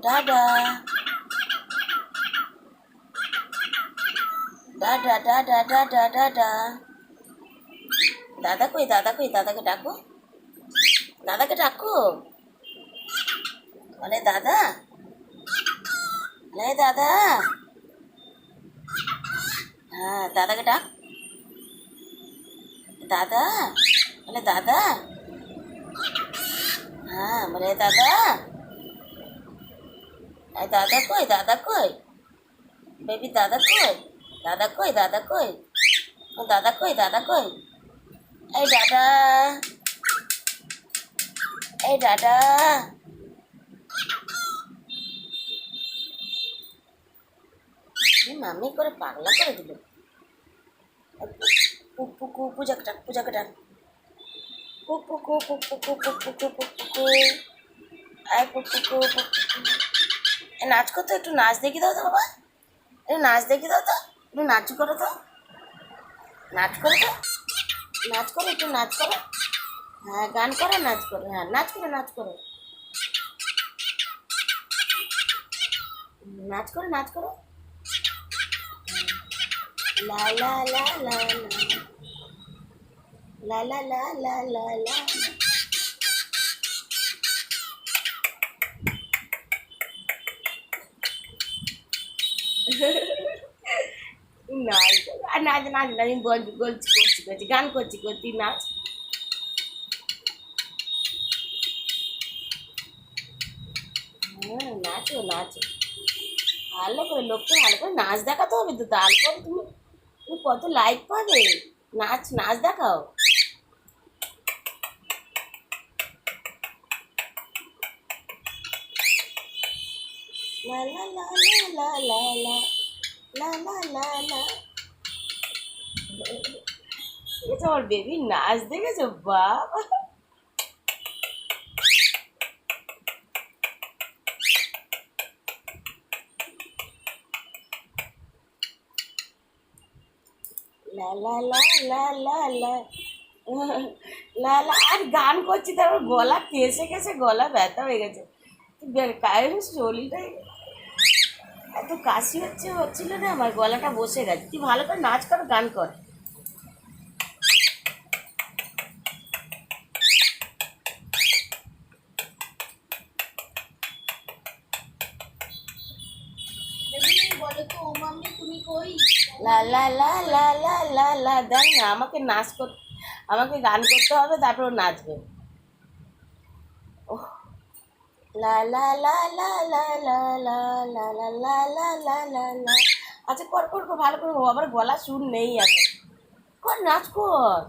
দাদা দাদা দাদা দাদা দাদা দাদা কই দাদাকে ডাকো, দাদাকে ডাকো। বলে দাদা, বলে দাদা। হ্যাঁ, দাদাকে ডাক, দাদা। বলে দাদা। হ্যাঁ, বলে দাদা। দাদা কই, দাদা কই, বেবি দাদা কই, দাদা কই, দাদা কই, দাদা কই, দাদা কই। এই দাদা, এই দাদা। মামি করে পাগলা করে দিল। পূজাকে ডাক, পূজাকে ডাক। নাচ করতো, একটু নাচ দেখি দাও তো বাবা, একটু নাচ দেখি দাও তো, একটু নাচ করো তো, নাচ করো তো, নাচ করো, একটু নাচ করো। হ্যাঁ, গান করো, নাচ করো, হ্যাঁ নাচ করো, নাচ করো, নাচ করো, নাচ করো। লা লা লা লা লা লা লা লা লা লা। নাচ আর নাচ নাচ না, আমি বলছি বলছি করছি করছি গান করছি করছি নাচ। হ্যাঁ, নাচো নাচো, ভালো করে লোককে ভালো করে নাচ দেখাতে হবে তো, তারপরে তুমি তুমি কত লাইক পাবে। নাচ নাচ দেখাও। লা লা লা লা লা লা লা লা লা লা। এটা আমার বেবি নাচ দেখেছো বাবা। লা লা লা লা লা লা লা লা। আর গান করছি, তারপর গলা কেসে কেসে গলা ব্যথা হয়ে গেছে। কারণ শরীরটা এত কাশি হচ্ছিল না, আমার গলাটা বসে গেছে। তুই ভালো করে নাচ কর, গান কর। বলো তো ও মাম্মি তুমি কই? লা লা লা লা লা লা লা। দেখ না, আমাকে নাচ কর, আমাকে গান করতে হবে, তারপর ও নাচবে। ওহ, লা লা লা লা লা লা লা লা লা লা লা লা লা লা। আচ্ছা কর কর কর, ভালো করে। আবার গলা সুর নেই এখন, কর নাচ কর।